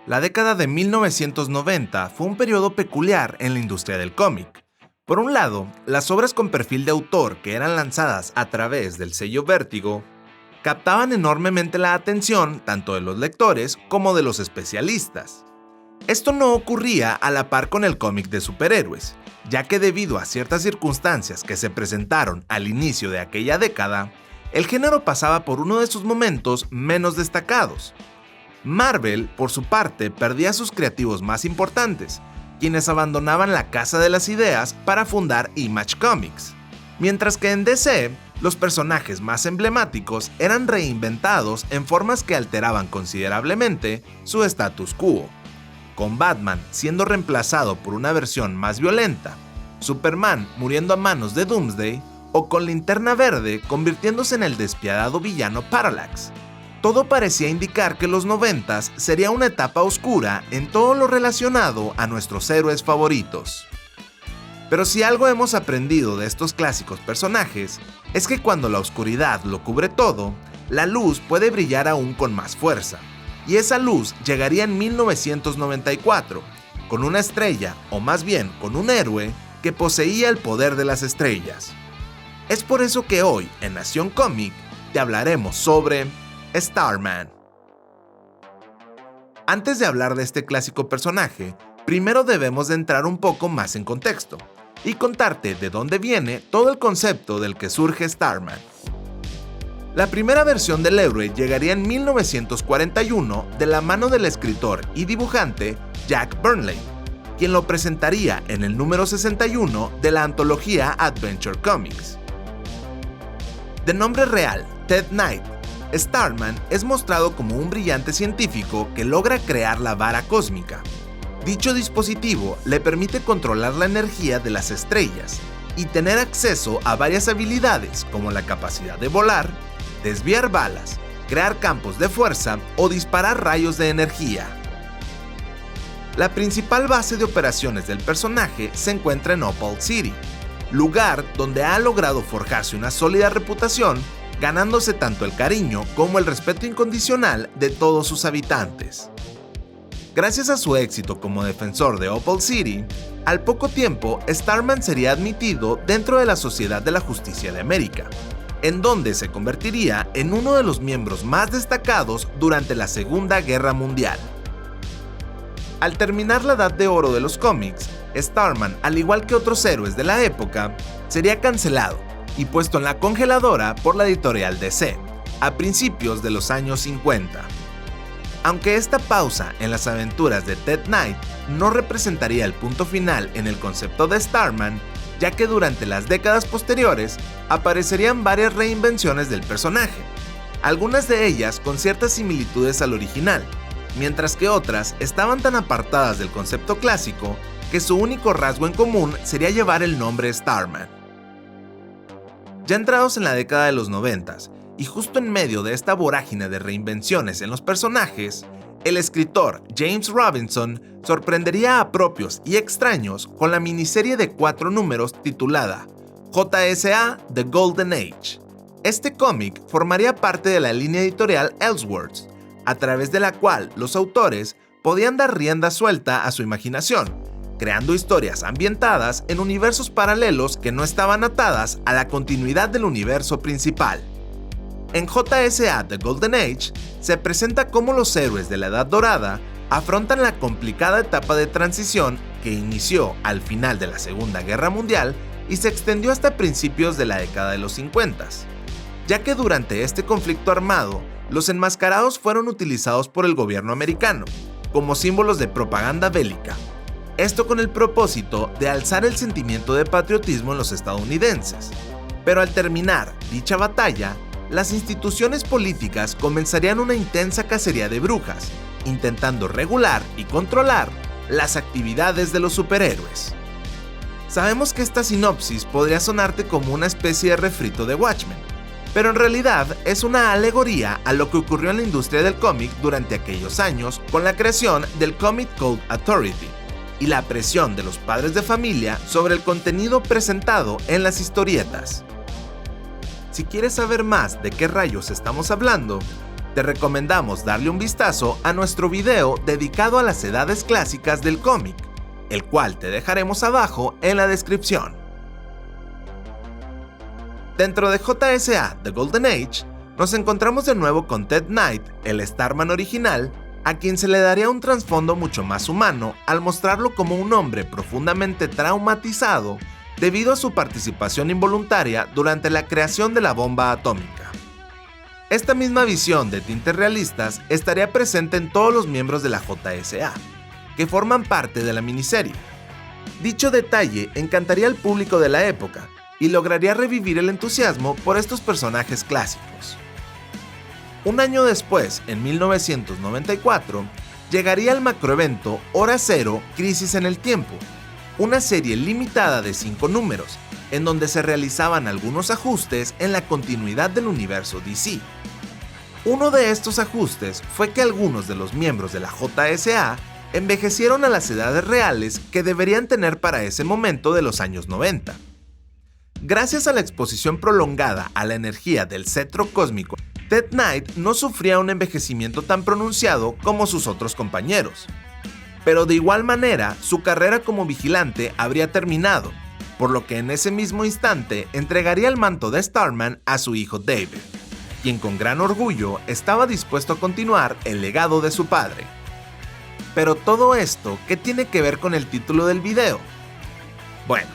La década de 1990 fue un periodo peculiar en la industria del cómic. Por un lado, las obras con perfil de autor que eran lanzadas a través del sello Vértigo captaban enormemente la atención tanto de los lectores como de los especialistas. Esto no ocurría a la par con el cómic de superhéroes, ya que debido a ciertas circunstancias que se presentaron al inicio de aquella década, el género pasaba por uno de sus momentos menos destacados. Marvel, por su parte, perdía a sus creativos más importantes, quienes abandonaban la Casa de las Ideas para fundar Image Comics, mientras que en DC, los personajes más emblemáticos eran reinventados en formas que alteraban considerablemente su status quo, con Batman siendo reemplazado por una versión más violenta, Superman muriendo a manos de Doomsday o con Linterna Verde convirtiéndose en el despiadado villano Parallax. Todo parecía indicar que los 90s sería una etapa oscura en todo lo relacionado a nuestros héroes favoritos. Pero si algo hemos aprendido de estos clásicos personajes, es que cuando la oscuridad lo cubre todo, la luz puede brillar aún con más fuerza. Y esa luz llegaría en 1994, con una estrella, o más bien con un héroe, que poseía el poder de las estrellas. Es por eso que hoy, en Nación Cómic, te hablaremos sobre Starman. Antes de hablar de este clásico personaje, primero debemos de entrar un poco más en contexto y contarte de dónde viene todo el concepto del que surge Starman. La primera versión del héroe llegaría en 1941 de la mano del escritor y dibujante Jack Burnley, quien lo presentaría en el número 61 de la antología Adventure Comics. De nombre real, Ted Knight, Starman es mostrado como un brillante científico que logra crear la vara cósmica. Dicho dispositivo le permite controlar la energía de las estrellas y tener acceso a varias habilidades como la capacidad de volar, desviar balas, crear campos de fuerza o disparar rayos de energía. La principal base de operaciones del personaje se encuentra en Opal City, lugar donde ha logrado forjarse una sólida reputación, ganándose tanto el cariño como el respeto incondicional de todos sus habitantes. Gracias a su éxito como defensor de Opal City, al poco tiempo Starman sería admitido dentro de la Sociedad de la Justicia de América, en donde se convertiría en uno de los miembros más destacados durante la Segunda Guerra Mundial. Al terminar la Edad de Oro de los cómics, Starman, al igual que otros héroes de la época, sería cancelado y puesto en la congeladora por la editorial DC, a principios de los años 50. Aunque esta pausa en las aventuras de Ted Knight no representaría el punto final en el concepto de Starman, ya que durante las décadas posteriores aparecerían varias reinvenciones del personaje, algunas de ellas con ciertas similitudes al original, mientras que otras estaban tan apartadas del concepto clásico que su único rasgo en común sería llevar el nombre Starman. Ya entrados en la década de los 90s, y justo en medio de esta vorágine de reinvenciones en los personajes, el escritor James Robinson sorprendería a propios y extraños con la miniserie de 4 números titulada JSA The Golden Age. Este cómic formaría parte de la línea editorial Elseworlds, a través de la cual los autores podían dar rienda suelta a su imaginación, creando historias ambientadas en universos paralelos que no estaban atadas a la continuidad del universo principal. En JSA The Golden Age se presenta cómo los héroes de la Edad Dorada afrontan la complicada etapa de transición que inició al final de la Segunda Guerra Mundial y se extendió hasta principios de la década de los 50, ya que durante este conflicto armado, los enmascarados fueron utilizados por el gobierno americano como símbolos de propaganda bélica. Esto con el propósito de alzar el sentimiento de patriotismo en los estadounidenses. Pero al terminar dicha batalla, las instituciones políticas comenzarían una intensa cacería de brujas, intentando regular y controlar las actividades de los superhéroes. Sabemos que esta sinopsis podría sonarte como una especie de refrito de Watchmen, pero en realidad es una alegoría a lo que ocurrió en la industria del cómic durante aquellos años con la creación del Comic Code Authority y la presión de los padres de familia sobre el contenido presentado en las historietas. Si quieres saber más de qué rayos estamos hablando, te recomendamos darle un vistazo a nuestro video dedicado a las edades clásicas del cómic, el cual te dejaremos abajo en la descripción. Dentro de JSA The Golden Age, nos encontramos de nuevo con Ted Knight, el Starman original, a quien se le daría un trasfondo mucho más humano al mostrarlo como un hombre profundamente traumatizado debido a su participación involuntaria durante la creación de la bomba atómica. Esta misma visión de tintes realistas estaría presente en todos los miembros de la JSA, que forman parte de la miniserie. Dicho detalle encantaría al público de la época y lograría revivir el entusiasmo por estos personajes clásicos. Un año después, en 1994, llegaría el macroevento Hora Cero Crisis en el Tiempo, una serie limitada de 5 números, en donde se realizaban algunos ajustes en la continuidad del universo DC. Uno de estos ajustes fue que algunos de los miembros de la JSA envejecieron a las edades reales que deberían tener para ese momento de los años 90. Gracias a la exposición prolongada a la energía del cetro cósmico, Ted Knight no sufría un envejecimiento tan pronunciado como sus otros compañeros. Pero de igual manera, su carrera como vigilante habría terminado, por lo que en ese mismo instante entregaría el manto de Starman a su hijo David, quien con gran orgullo estaba dispuesto a continuar el legado de su padre. Pero todo esto, ¿qué tiene que ver con el título del video? Bueno,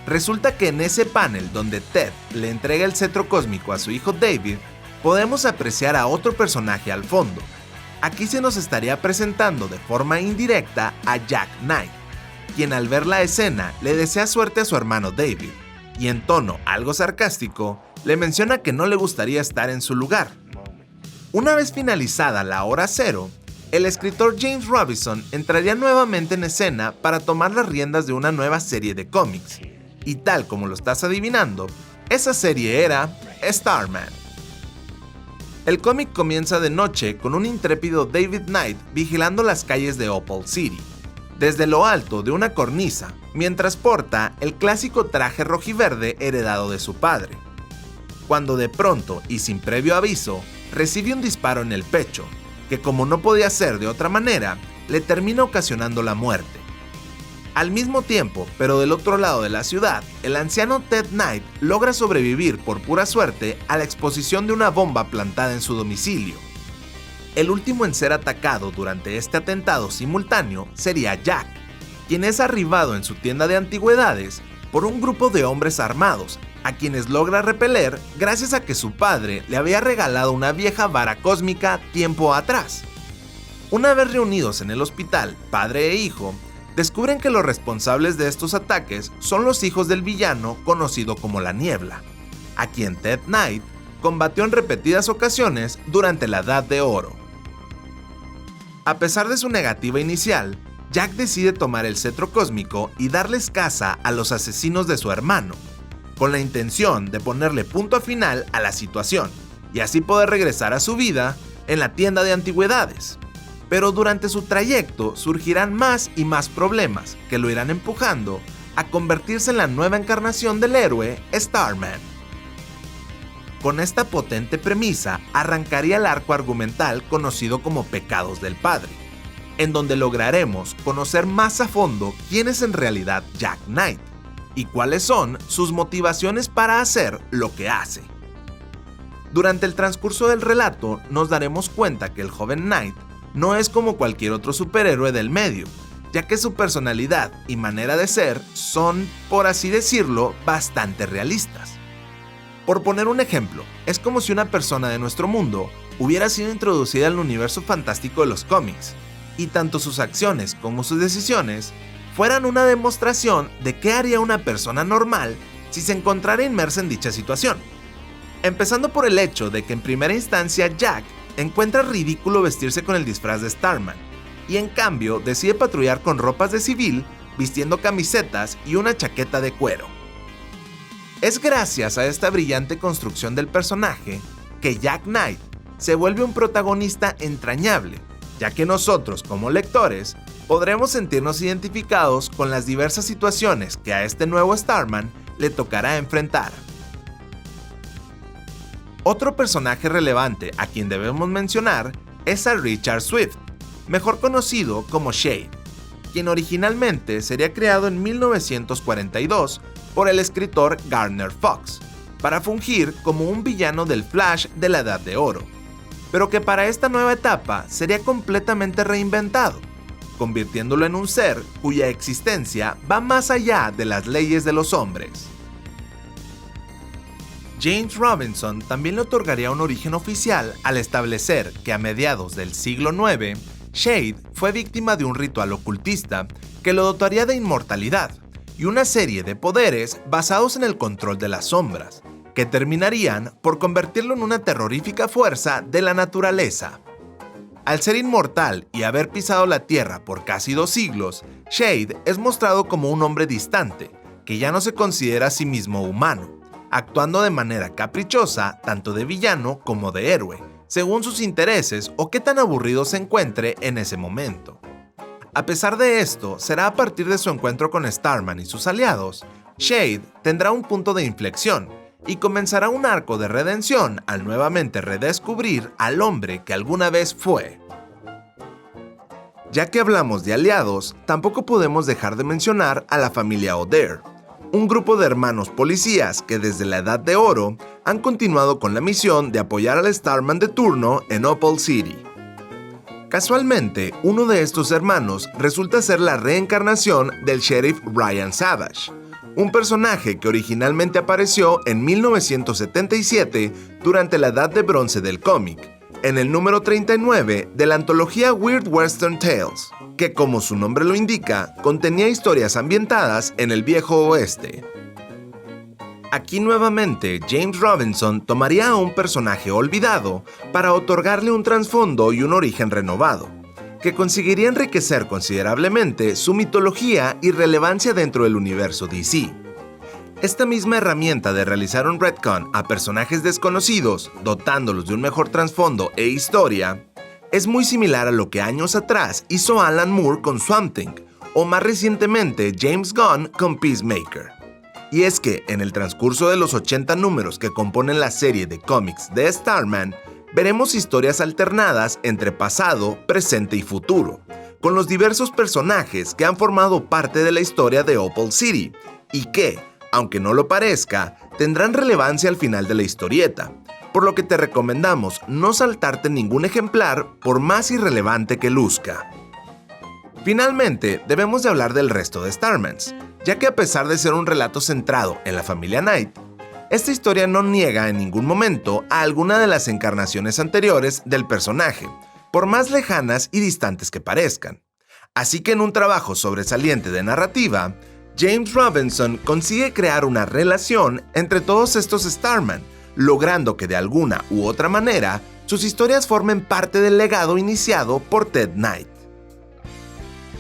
resulta que en ese panel donde Ted le entrega el cetro cósmico a su hijo David, podemos apreciar a otro personaje al fondo. Aquí se nos estaría presentando de forma indirecta a Jack Knight, quien al ver la escena le desea suerte a su hermano David, y en tono algo sarcástico, le menciona que no le gustaría estar en su lugar. Una vez finalizada la hora cero, el escritor James Robinson entraría nuevamente en escena para tomar las riendas de una nueva serie de cómics, y tal como lo estás adivinando, esa serie era Starman. El cómic comienza de noche con un intrépido David Knight vigilando las calles de Opal City, desde lo alto de una cornisa, mientras porta el clásico traje rojiverde heredado de su padre. Cuando de pronto y sin previo aviso, recibe un disparo en el pecho, que como no podía ser de otra manera, le termina ocasionando la muerte. Al mismo tiempo, pero del otro lado de la ciudad, el anciano Ted Knight logra sobrevivir por pura suerte a la exposición de una bomba plantada en su domicilio. El último en ser atacado durante este atentado simultáneo sería Jack, quien es arribado en su tienda de antigüedades por un grupo de hombres armados, a quienes logra repeler gracias a que su padre le había regalado una vieja vara cósmica tiempo atrás. Una vez reunidos en el hospital, padre e hijo, descubren que los responsables de estos ataques son los hijos del villano conocido como la Niebla, a quien Ted Knight combatió en repetidas ocasiones durante la Edad de Oro. A pesar de su negativa inicial, Jack decide tomar el cetro cósmico y darles caza a los asesinos de su hermano, con la intención de ponerle punto final a la situación y así poder regresar a su vida en la tienda de antigüedades. Pero durante su trayecto surgirán más y más problemas que lo irán empujando a convertirse en la nueva encarnación del héroe Starman. Con esta potente premisa arrancaría el arco argumental conocido como Pecados del Padre, en donde lograremos conocer más a fondo quién es en realidad Jack Knight y cuáles son sus motivaciones para hacer lo que hace. Durante el transcurso del relato nos daremos cuenta que el joven Knight no es como cualquier otro superhéroe del medio, ya que su personalidad y manera de ser son, por así decirlo, bastante realistas. Por poner un ejemplo, es como si una persona de nuestro mundo hubiera sido introducida al universo fantástico de los cómics, y tanto sus acciones como sus decisiones fueran una demostración de qué haría una persona normal si se encontrara inmersa en dicha situación. Empezando por el hecho de que en primera instancia Jack encuentra ridículo vestirse con el disfraz de Starman, y en cambio decide patrullar con ropas de civil, vistiendo camisetas y una chaqueta de cuero. Es gracias a esta brillante construcción del personaje que Jack Knight se vuelve un protagonista entrañable, ya que nosotros como lectores podremos sentirnos identificados con las diversas situaciones que a este nuevo Starman le tocará enfrentar. Otro personaje relevante a quien debemos mencionar es a Richard Swift, mejor conocido como Shade, quien originalmente sería creado en 1942 por el escritor Gardner Fox, para fungir como un villano del Flash de la Edad de Oro, pero que para esta nueva etapa sería completamente reinventado, convirtiéndolo en un ser cuya existencia va más allá de las leyes de los hombres. James Robinson también le otorgaría un origen oficial al establecer que a mediados del siglo IX, Shade fue víctima de un ritual ocultista que lo dotaría de inmortalidad y una serie de poderes basados en el control de las sombras, que terminarían por convertirlo en una terrorífica fuerza de la naturaleza. Al ser inmortal y haber pisado la Tierra por casi 2 siglos, Shade es mostrado como un hombre distante, que ya no se considera a sí mismo humano, actuando de manera caprichosa tanto de villano como de héroe, según sus intereses o qué tan aburrido se encuentre en ese momento. A pesar de esto, será a partir de su encuentro con Starman y sus aliados, Shade tendrá un punto de inflexión y comenzará un arco de redención al nuevamente redescubrir al hombre que alguna vez fue. Ya que hablamos de aliados, tampoco podemos dejar de mencionar a la familia O'Dare, un grupo de hermanos policías que desde la Edad de Oro han continuado con la misión de apoyar al Starman de turno en Opal City. Casualmente, uno de estos hermanos resulta ser la reencarnación del sheriff Ryan Savage, un personaje que originalmente apareció en 1977 durante la Edad de Bronce del cómic, en el número 39 de la antología Weird Western Tales, que como su nombre lo indica, contenía historias ambientadas en el viejo oeste. Aquí nuevamente James Robinson tomaría a un personaje olvidado para otorgarle un trasfondo y un origen renovado, que conseguiría enriquecer considerablemente su mitología y relevancia dentro del universo DC. Esta misma herramienta de realizar un retcon a personajes desconocidos, dotándolos de un mejor trasfondo e historia, es muy similar a lo que años atrás hizo Alan Moore con Swamp Thing, o más recientemente James Gunn con Peacemaker. Y es que en el transcurso de los 80 números que componen la serie de cómics de Starman, veremos historias alternadas entre pasado, presente y futuro, con los diversos personajes que han formado parte de la historia de Opal City, y que, aunque no lo parezca, tendrán relevancia al final de la historieta, por lo que te recomendamos no saltarte ningún ejemplar por más irrelevante que luzca. Finalmente, debemos de hablar del resto de Starmans, ya que a pesar de ser un relato centrado en la familia Knight, esta historia no niega en ningún momento a alguna de las encarnaciones anteriores del personaje, por más lejanas y distantes que parezcan. Así que en un trabajo sobresaliente de narrativa, James Robinson consigue crear una relación entre todos estos Starman, logrando que de alguna u otra manera sus historias formen parte del legado iniciado por Ted Knight.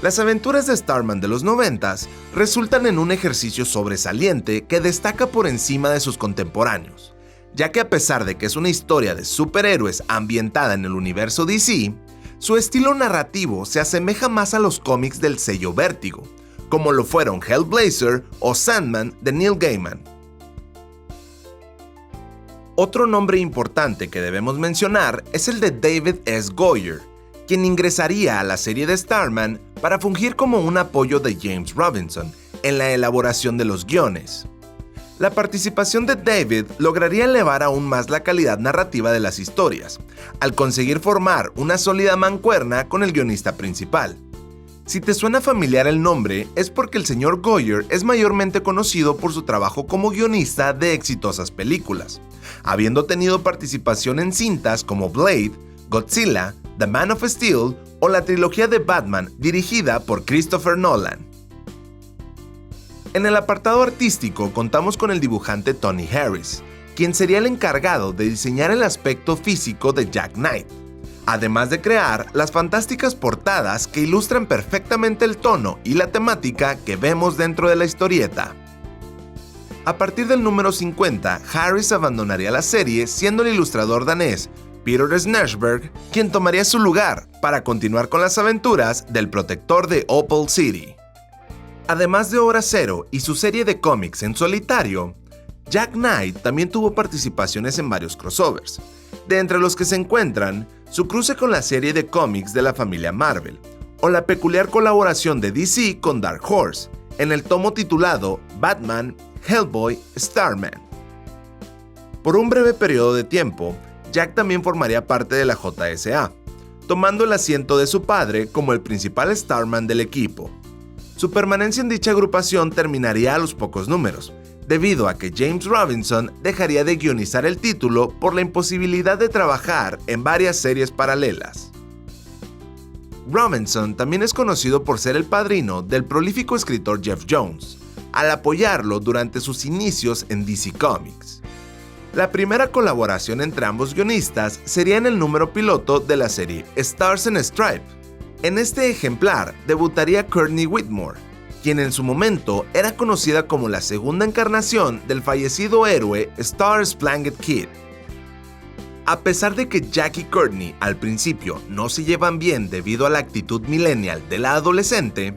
Las aventuras de Starman de los 90s resultan en un ejercicio sobresaliente que destaca por encima de sus contemporáneos, ya que a pesar de que es una historia de superhéroes ambientada en el universo DC, su estilo narrativo se asemeja más a los cómics del sello Vértigo, como lo fueron Hellblazer o Sandman de Neil Gaiman. Otro nombre importante que debemos mencionar es el de David S. Goyer, quien ingresaría a la serie de Starman para fungir como un apoyo de James Robinson en la elaboración de los guiones. La participación de David lograría elevar aún más la calidad narrativa de las historias, al conseguir formar una sólida mancuerna con el guionista principal. Si te suena familiar el nombre, es porque el señor Goyer es mayormente conocido por su trabajo como guionista de exitosas películas, habiendo tenido participación en cintas como Blade, Godzilla, The Man of Steel o la trilogía de Batman dirigida por Christopher Nolan. En el apartado artístico contamos con el dibujante Tony Harris, quien sería el encargado de diseñar el aspecto físico de Jack Knight, además de crear las fantásticas portadas que ilustran perfectamente el tono y la temática que vemos dentro de la historieta. A partir del número 50, Harris abandonaría la serie siendo el ilustrador danés Peter Snejberg quien tomaría su lugar para continuar con las aventuras del protector de Opal City. Además de Hora Cero y su serie de cómics en solitario, Jack Knight también tuvo participaciones en varios crossovers, de entre los que se encuentran su cruce con la serie de cómics de la familia Marvel, o la peculiar colaboración de DC con Dark Horse, en el tomo titulado Batman, Hellboy, Starman. Por un breve periodo de tiempo, Jack también formaría parte de la JSA, tomando el asiento de su padre como el principal Starman del equipo. Su permanencia en dicha agrupación terminaría a los pocos números, debido a que James Robinson dejaría de guionizar el título por la imposibilidad de trabajar en varias series paralelas. Robinson también es conocido por ser el padrino del prolífico escritor Geoff Johns, al apoyarlo durante sus inicios en DC Comics. La primera colaboración entre ambos guionistas sería en el número piloto de la serie Stars and Stripes. En este ejemplar debutaría Courtney Whitmore, quien en su momento era conocida como la segunda encarnación del fallecido héroe Star-Spangled Kid. A pesar de que Jack y Courtney al principio no se llevan bien debido a la actitud millennial de la adolescente,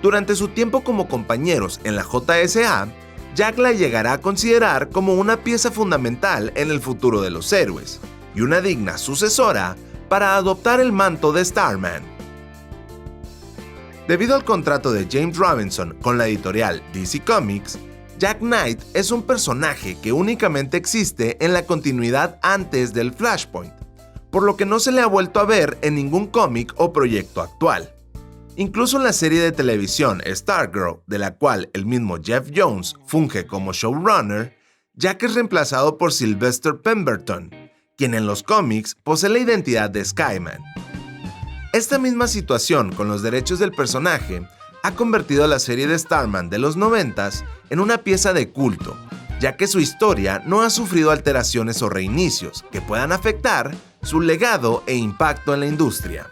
durante su tiempo como compañeros en la JSA, Jack la llegará a considerar como una pieza fundamental en el futuro de los héroes y una digna sucesora para adoptar el manto de Starman. Debido al contrato de James Robinson con la editorial DC Comics, Jack Knight es un personaje que únicamente existe en la continuidad antes del Flashpoint, por lo que no se le ha vuelto a ver en ningún cómic o proyecto actual. Incluso en la serie de televisión Stargirl, de la cual el mismo Geoff Johns funge como showrunner, Jack es reemplazado por Sylvester Pemberton, quien en los cómics posee la identidad de Skyman. Esta misma situación con los derechos del personaje ha convertido a la serie de Starman de los 90s en una pieza de culto, ya que su historia no ha sufrido alteraciones o reinicios que puedan afectar su legado e impacto en la industria.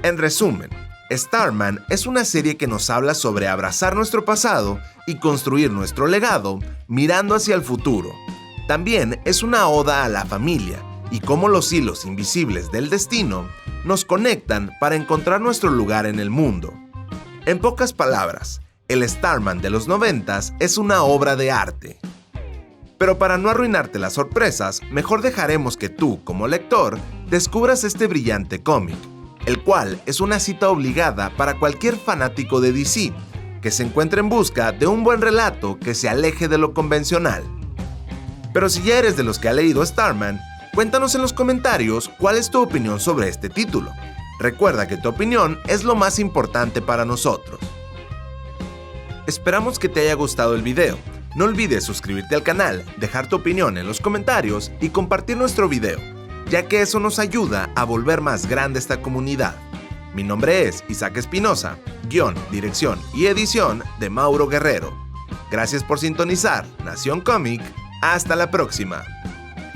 En resumen, Starman es una serie que nos habla sobre abrazar nuestro pasado y construir nuestro legado mirando hacia el futuro. También es una oda a la familia y cómo los hilos invisibles del destino nos conectan para encontrar nuestro lugar en el mundo. En pocas palabras, el Starman de los 90s es una obra de arte. Pero para no arruinarte las sorpresas, mejor dejaremos que tú, como lector, descubras este brillante cómic, el cual es una cita obligada para cualquier fanático de DC, que se encuentre en busca de un buen relato que se aleje de lo convencional. Pero si ya eres de los que ha leído Starman, cuéntanos en los comentarios cuál es tu opinión sobre este título. Recuerda que tu opinión es lo más importante para nosotros. Esperamos que te haya gustado el video. No olvides suscribirte al canal, dejar tu opinión en los comentarios y compartir nuestro video, ya que eso nos ayuda a volver más grande esta comunidad. Mi nombre es Isaac Espinosa, guión, dirección y edición de Mauro Guerrero. Gracias por sintonizar Nación Cómic. Hasta la próxima.